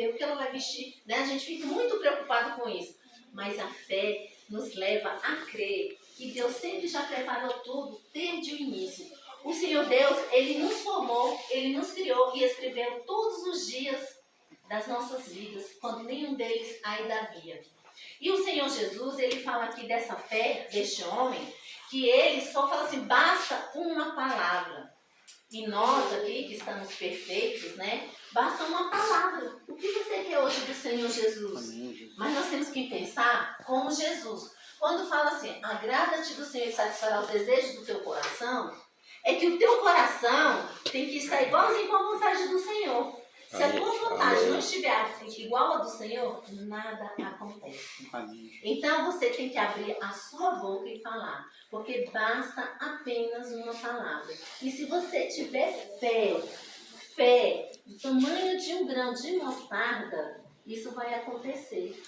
comer, o que ela vai vestir, né? A gente fica muito preocupado com isso. Mas a fé nos leva a crer que Deus sempre já preparou tudo desde o início. O Senhor Deus, Ele nos formou, Ele nos criou e escreveu todos os dias das nossas vidas, quando nenhum deles ainda havia. E o Senhor Jesus, Ele fala aqui dessa fé, deste homem, que ele só fala assim, basta uma palavra. E nós aqui, que estamos perfeitos, né? Basta uma palavra. O que você quer hoje do Senhor Jesus? Mas nós temos que pensar como Jesus. Quando fala assim, agrada-te do Senhor e satisfará os desejos do teu coração, é que o teu coração tem que estar igualzinho com a vontade do Senhor. Se a tua vontade não estiver igual a do Senhor, nada acontece. Então você tem que abrir a sua boca e falar, porque basta apenas uma palavra. E se você tiver fé do tamanho de um grão de mostarda, isso vai acontecer.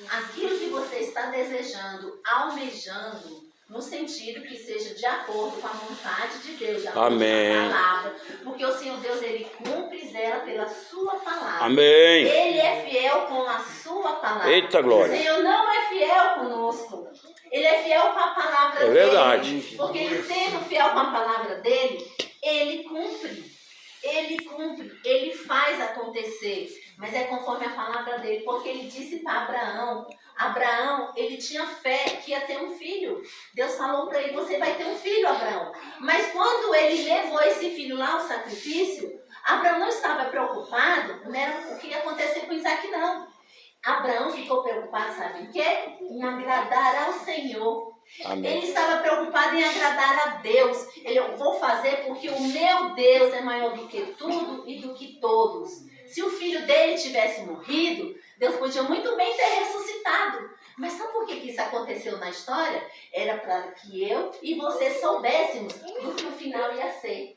Aquilo que você está desejando, almejando, no sentido que seja de acordo com a vontade de Deus, de acordo com a palavra. Porque o Senhor Deus, Ele cumpre e zela pela sua palavra. Amém. Ele é fiel com a sua palavra. Eita glória. O Senhor não é fiel conosco. Ele é fiel com a palavra dele. É verdade. Porque Ele sendo fiel com a palavra dele, Ele cumpre. Ele cumpre, Ele faz acontecer. Mas é conforme a palavra dele. Porque Ele disse para Abraão, ele tinha fé que ia ter um filho. Deus falou para ele, você vai ter um filho, Abraão. Mas quando ele levou esse filho lá ao sacrifício, Abraão não estava preocupado, não era o que ia acontecer com Isaac, não. Abraão ficou preocupado, sabe em quê? Em agradar ao Senhor. Amém. Ele estava preocupado em agradar a Deus. Eu vou fazer porque o meu Deus é maior do que tudo e do que todos. Se o filho dele tivesse morrido, Deus podia muito bem ter ressuscitado. Mas sabe por que isso aconteceu na história? Era para que eu e você soubéssemos do que o final ia ser.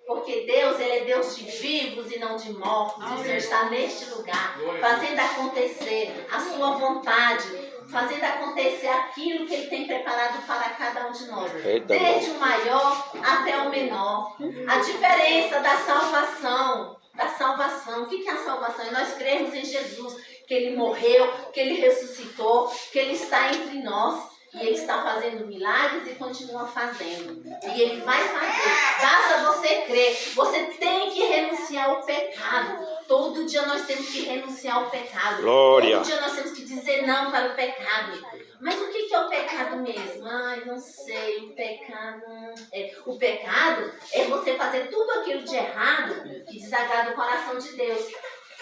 Porque Deus, Ele é Deus de vivos e não de mortos. O Senhor está neste lugar, fazendo acontecer a sua vontade, fazendo acontecer aquilo que Ele tem preparado para cada um de nós. Desde o maior até o menor. A diferença da salvação. O que é a salvação? É nós cremos em Jesus, que Ele morreu, que Ele ressuscitou, que Ele está entre nós. E Ele está fazendo milagres e continua fazendo. E Ele vai fazer. Basta você crer. Você tem que renunciar ao pecado. Todo dia nós temos que renunciar ao pecado. Glória. Todo dia nós temos que dizer não para o pecado. Mas o que é o pecado mesmo? Ai, não sei. O pecado é você fazer tudo aquilo de errado que desagrada o coração de Deus.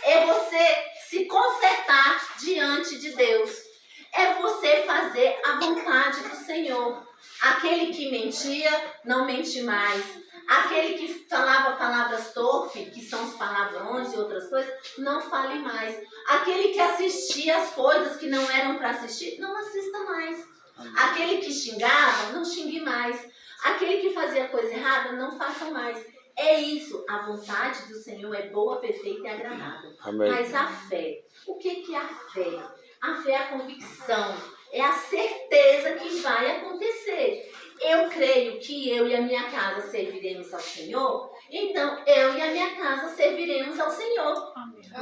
É você se consertar diante de Deus. É você fazer a vontade do Senhor. Aquele que mentia, não mente mais. Aquele que falava palavras torpes, que são os palavrões e outras coisas, não fale mais. Aquele que assistia as coisas que não eram para assistir, não assista mais. Aquele que xingava, não xingue mais. Aquele que fazia coisa errada, não faça mais. É isso, a vontade do Senhor é boa, perfeita e agradável. Amém. Mas a fé, o que é a fé? A fé é a convicção, é a certeza que vai acontecer. Eu creio que eu e a minha casa serviremos ao Senhor, então eu e a minha casa serviremos ao Senhor.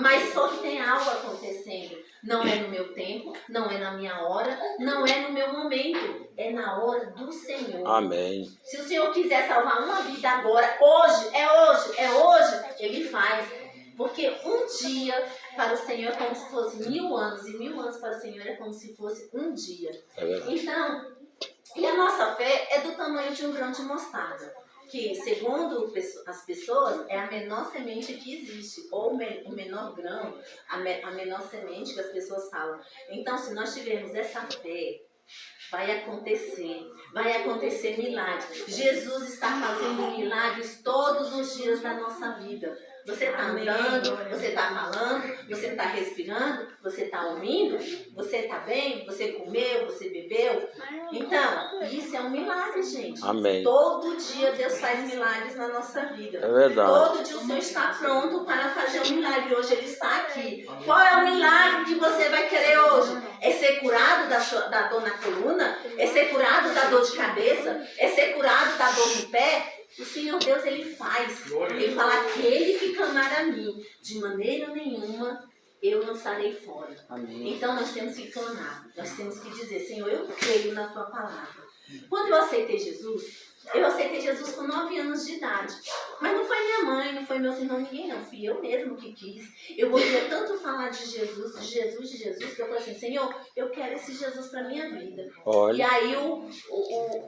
Mas só que tem algo acontecendo. Não é no meu tempo, não é na minha hora, não é no meu momento. É na hora do Senhor. Amém. Se o Senhor quiser salvar uma vida agora, hoje, Ele faz. Porque um dia para o Senhor é como se fosse 1000 anos, e 1000 anos para o Senhor é como se fosse um dia. É verdade. Então, e a nossa fé é do tamanho de um grão de mostarda, que segundo as pessoas é a menor semente que existe, ou o menor grão, a menor semente que as pessoas falam. Então, se nós tivermos essa fé, vai acontecer milagres. Jesus está fazendo milagres todos os dias da nossa vida. Você está andando, você está falando, você está respirando, você está ouvindo, você está bem, você comeu, você bebeu. Então, isso é um milagre, gente. Amém. Todo dia Deus faz milagres na nossa vida. É verdade. Todo dia o Senhor está pronto para fazer um milagre. Hoje Ele está aqui. Qual é o milagre que você vai querer hoje? É ser curado da dor na coluna? É ser curado da dor de cabeça? É ser curado da dor no pé? O Senhor Deus, Ele faz. Ele fala, aquele que clamar a mim, de maneira nenhuma eu lançarei fora. Amém. Então nós temos que clamar, nós temos que dizer, Senhor, eu creio na tua palavra. Quando eu aceitei Jesus com 9 anos de idade. Mas não foi minha mãe, não foi meus irmãos, ninguém não. Fui eu mesmo que quis. Eu ouvia tanto falar de Jesus, que eu falei assim, Senhor, eu quero esse Jesus para minha vida. Olha. E aí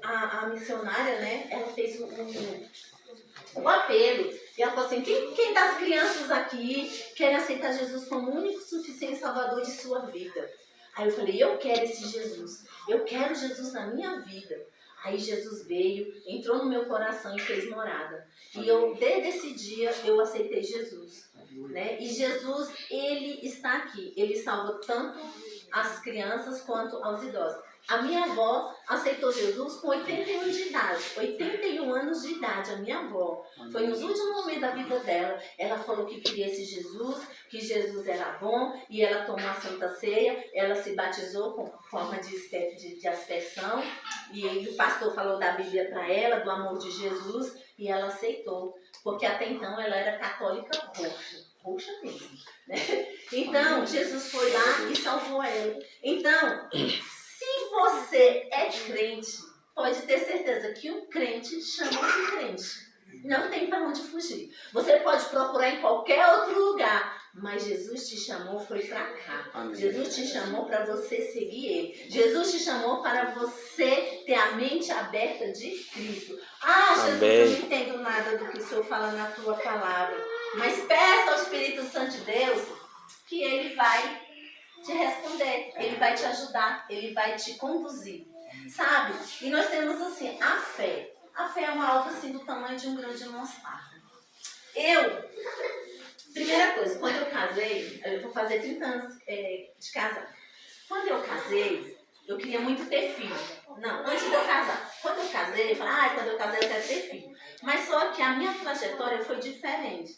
a missionária, né, ela fez um apelo. E ela falou assim, quem das crianças aqui quer aceitar Jesus como o único, suficiente salvador de sua vida? Aí eu falei, eu quero esse Jesus. Eu quero Jesus na minha vida. Aí Jesus veio, entrou no meu coração e fez morada. E eu, desde esse dia, eu aceitei Jesus. Né? E Jesus, ele está aqui. Ele salva tanto as crianças quanto aos idosos. A minha avó aceitou Jesus com 81 de idade. 81 anos de idade, a minha avó. Foi nos últimos momentos da vida dela. Ela falou que queria esse Jesus, que Jesus era bom, e ela tomou a Santa Ceia, ela se batizou com forma de aspersão, e o pastor falou da Bíblia para ela, do amor de Jesus, e ela aceitou, porque até então ela era católica roxa mesmo, né? Então, Jesus foi lá e salvou ela. Então, se você é crente, pode ter certeza que um crente chama outro crente. Não tem para onde fugir. Você pode procurar em qualquer outro lugar, mas Jesus te chamou, foi para cá. Amém. Jesus te chamou para você seguir Ele. Jesus te chamou para você ter a mente aberta de Cristo. Ah, Jesus, Amém. eu não entendo nada do que o Senhor fala na tua palavra. Mas peça ao Espírito Santo de Deus que Ele vai te responder, Ele vai te ajudar, Ele vai te conduzir. Sabe? E nós temos assim, a fé. A fé é uma alta assim do tamanho de um grão de mostarda. Primeira coisa, quando eu casei, eu vou fazer 30 anos de casar. Quando eu casei, eu queria muito ter filho. Não, antes de eu casar. Quando eu casei, eu falei, quando eu casei eu quero ter filho. Mas só que a minha trajetória foi diferente.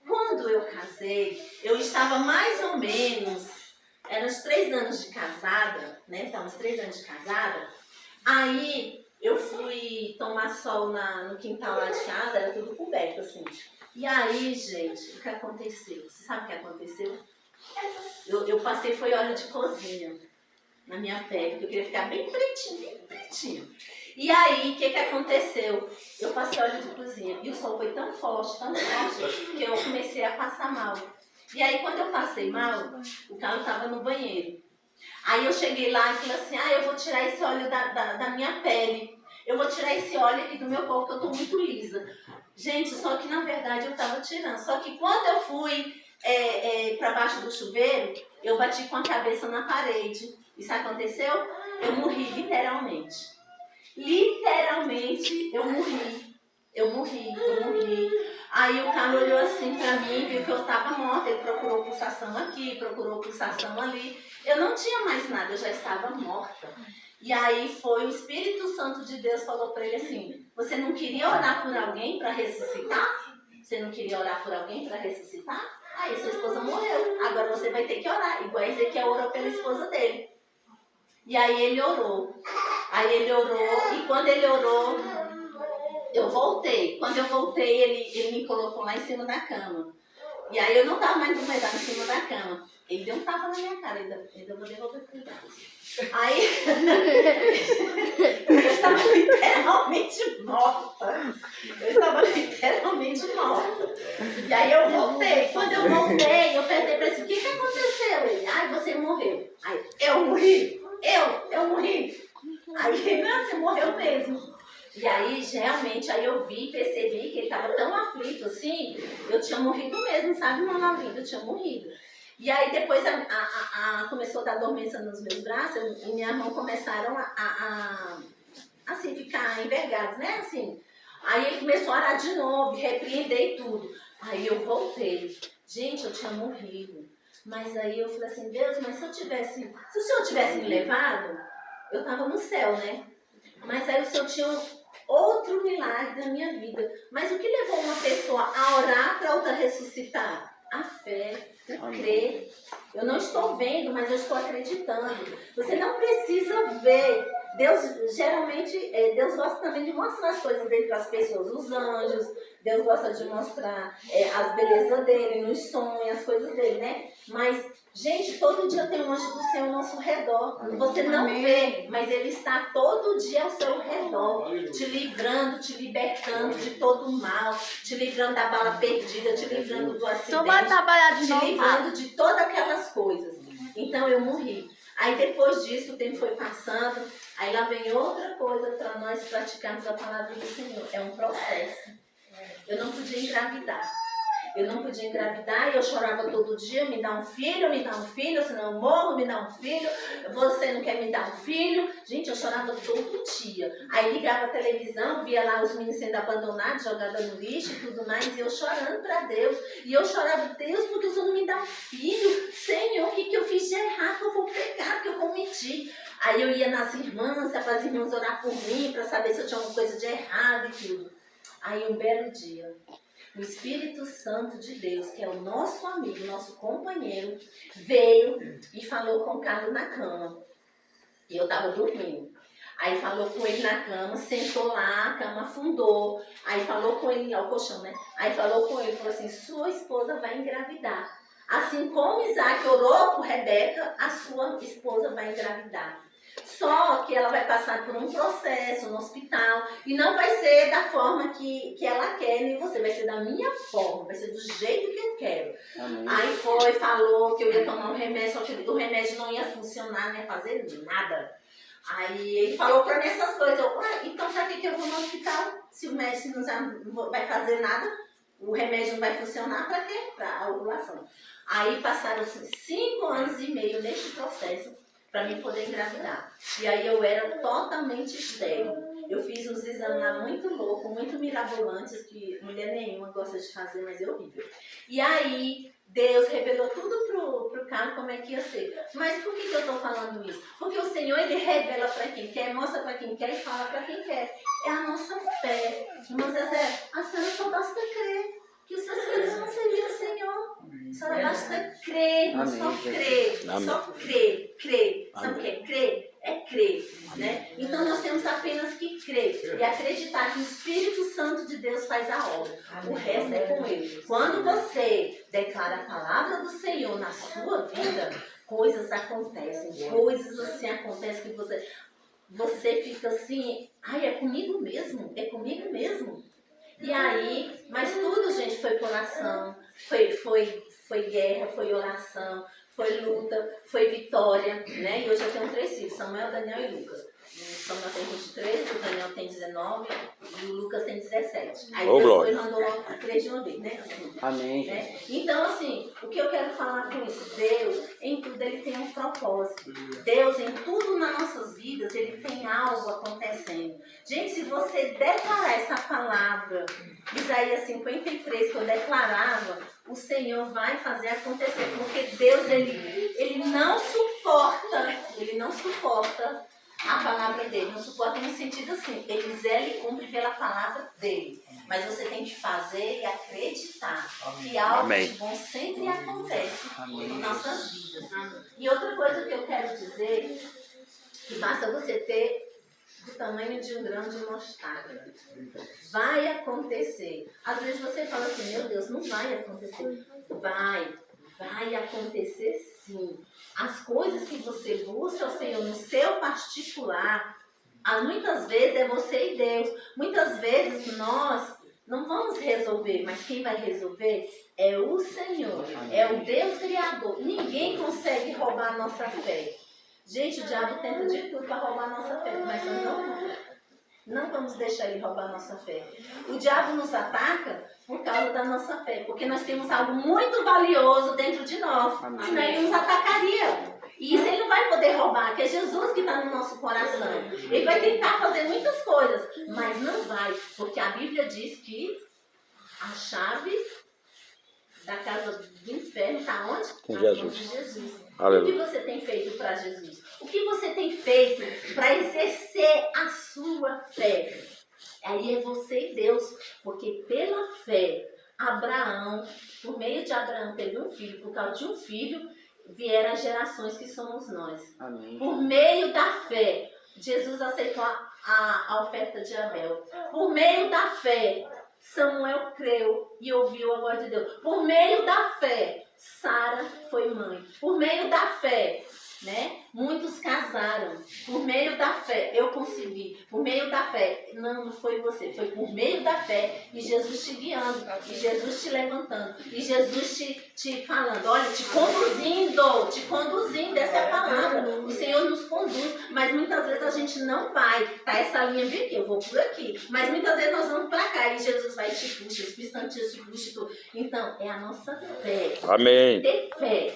Quando eu casei, eu estava mais ou menos, eram uns 3 anos de casada, né? Então, uns 3 anos de casada. Aí eu fui tomar sol no quintal lá de casa, era tudo coberto, assim. E aí, gente, o que aconteceu? Você sabe o que aconteceu? Eu passei, foi óleo de cozinha na minha pele, porque eu queria ficar bem pretinho. E aí, o que aconteceu? Eu passei óleo de cozinha e o sol foi tão forte, que eu comecei a passar mal. E aí, quando eu passei mal, o Carlos estava no banheiro. Aí eu cheguei lá e falei assim, eu vou tirar esse óleo da minha pele. Eu vou tirar esse óleo aqui do meu corpo, que eu tô muito lisa. Gente, só que na verdade eu tava tirando. Só que quando eu fui para baixo do chuveiro, eu bati com a cabeça na parede. Isso aconteceu? Eu morri, literalmente. Literalmente, eu morri. Aí o cara olhou assim pra mim, viu que eu tava morta. Ele procurou pulsação aqui, procurou pulsação ali. Eu não tinha mais nada, eu já estava morta. E aí foi o Espírito Santo de Deus falou pra ele assim, você não queria orar por alguém para ressuscitar? Você não queria orar por alguém para ressuscitar? Aí sua esposa morreu, agora você vai ter que orar. Igual Ezequiel orou pela esposa dele. E aí ele orou. E quando ele orou, eu voltei. Quando eu voltei, ele me colocou lá em cima da cama. E aí eu não estava mais dormindo em cima da cama. Ele deu um tapa na minha cara, ainda vou devolver para ele. Aí eu estava literalmente morta. E aí eu voltei. Quando eu voltei, eu perguntei para ele, o que aconteceu? Ele, você morreu. Aí, eu morri? Eu morri. Aí ele, não, você morreu mesmo. E aí, realmente, eu percebi que ele estava tão aflito assim, eu tinha morrido mesmo, sabe, Mona Linda? Eu tinha morrido. E aí, depois, começou a dar dormência nos meus braços, e minhas mãos começaram assim, ficar envergadas, né, assim. Aí ele começou a orar de novo, repreender e tudo. Aí eu voltei. Gente, eu tinha morrido. Mas aí eu falei assim, Deus, mas se o Senhor tivesse me levado, eu estava no céu, né? Mas aí o Senhor tinha outro milagre na minha vida. Mas o que levou uma pessoa a orar para outra ressuscitar? A fé, o crer. Eu não estou vendo, mas eu estou acreditando. Você não precisa ver. Deus, geralmente, Deus gosta também de mostrar as coisas dentro das pessoas. Os anjos, Deus gosta de mostrar as belezas dele, nos sonhos, as coisas dele, né? Mas, gente, todo dia tem um anjo do céu ao nosso redor. Você não vê, mas ele está todo dia ao seu redor, te livrando, te libertando de todo o mal, te livrando da bala perdida, te livrando do acidente, te livrando de todas aquelas coisas. Então eu morri. Aí depois disso o tempo foi passando, aí lá vem outra coisa para nós praticarmos a palavra do Senhor. É um processo. Eu não podia engravidar. Eu não podia engravidar e eu chorava todo dia, me dá um filho, senão eu morro, me dá um filho, você não quer me dar um filho. Gente, eu chorava todo dia. Aí ligava a televisão, via lá os meninos sendo abandonados, jogados no lixo e tudo mais, e eu chorando para Deus. E eu chorava, Deus, porque o Senhor não me dá um filho? Senhor, o que eu fiz de errado? Eu vou pecar, que eu cometi. Aí eu ia nas irmãs, para as irmãs orar por mim, para saber se eu tinha alguma coisa de errado e tudo. Aí um belo dia, o Espírito Santo de Deus, que é o nosso amigo, nosso companheiro, veio e falou com o Carlos na cama. E eu estava dormindo. Aí falou com ele na cama, sentou lá, a cama afundou. Aí falou com ele, ao colchão, né? Aí falou com ele, falou assim, sua esposa vai engravidar. Assim como Isaac orou por Rebeca, a sua esposa vai engravidar. Só que ela vai passar por um processo no hospital e não vai ser da forma que ela quer, nem você, vai ser da minha forma, vai ser do jeito que eu quero. Amém. Aí falou que eu ia tomar um remédio, só que o remédio não ia funcionar, não ia fazer nada. Aí ele falou pra mim essas coisas, então pra que eu vou no hospital? Se o médico não vai fazer nada, o remédio não vai funcionar, pra quê? Pra ovulação. Aí passaram 5 anos e meio neste processo, para mim poder engravidar. E aí eu era totalmente estéril. Eu fiz uns exames lá muito loucos, muito mirabolantes, que mulher nenhuma gosta de fazer, mas é horrível. E aí Deus revelou tudo pro Carlos como é que ia ser. Mas por que eu estou falando isso? Porque o Senhor, ele revela para quem quer, mostra para quem quer e fala para quem quer. É a nossa fé. Irmã Zezé, a senhora só basta crer que os seus filhos vão servir ao Senhor. A senhora basta crer, amém, só crer, amém. Só crer. Sabe o que é crer? É crer, né? Então nós temos apenas que crer e acreditar que o Espírito Santo de Deus faz a obra. O resto é com Ele. Quando você declara a palavra do Senhor na sua vida, coisas acontecem, coisas assim acontecem que você fica assim, ai, é comigo mesmo, é comigo mesmo. E aí, mas tudo, gente, foi coração, foi guerra, foi oração, foi luta, foi vitória, né? E hoje eu tenho 3 filhos, Samuel, Daniel e Lucas. O Samuel tem 23, o Daniel tem 19 e o Lucas tem 17. Aí depois mandou logo 3 de uma vez, né? Amém. Né? Então, assim, o que eu quero falar com isso? Deus, em tudo ele tem um propósito. Deus, em tudo nas nossas vidas, ele tem algo acontecendo. Gente, se você declarar essa palavra, Isaías 53, que eu declarava, o Senhor vai fazer acontecer. Porque Deus, ele não suporta a palavra dele. Não suporta no sentido assim, ele zela e cumpre pela palavra dele. Mas você tem que fazer e acreditar que algo de bom sempre acontece em nossas vidas. E outra coisa que eu quero dizer, que basta você ter do tamanho de um grão de mostarda. Vai acontecer. Às vezes você fala assim, meu Deus, não vai acontecer. Vai acontecer sim. As coisas que você busca ao Senhor no seu particular, muitas vezes é você e Deus. Muitas vezes nós não vamos resolver, mas quem vai resolver é o Senhor, é o Deus Criador. Ninguém consegue roubar a nossa fé. Gente, o diabo tenta de tudo para roubar a nossa fé, mas nós não vamos deixar ele roubar a nossa fé. O diabo nos ataca por causa da nossa fé, porque nós temos algo muito valioso dentro de nós, senão ele nos atacaria. E isso ele não vai poder roubar, que é Jesus que está no nosso coração. Ele vai tentar fazer muitas coisas, mas não vai, porque a Bíblia diz que a chave da casa do inferno está onde? Com Jesus. Jesus. Aleluia. O que você tem feito para Jesus? O que você tem feito para exercer a sua fé? Aí é você e Deus, porque pela fé, Abraão, por meio de Abraão, teve um filho, por causa de um filho, vieram as gerações que somos nós. Amém. Por meio da fé, Jesus aceitou a oferta de Abel. Por meio da fé, Samuel creu e ouviu a voz de Deus. Por meio da fé, Sara foi mãe. Por meio da fé, né? Muitos casaram. Por meio da fé, eu consegui. Por meio da fé, não foi você. Foi por meio da fé e Jesus te guiando. E Jesus te levantando. E Jesus te falando, olha, te conduzindo. Essa é a palavra. O Senhor nos conduz. Mas muitas vezes a gente não vai. Tá essa linha bem aqui, eu vou por aqui. Mas muitas vezes nós vamos para cá. E Jesus vai e te puxa. O Espírito Santo te puxa. Então, é a nossa fé. Amém. Ter fé.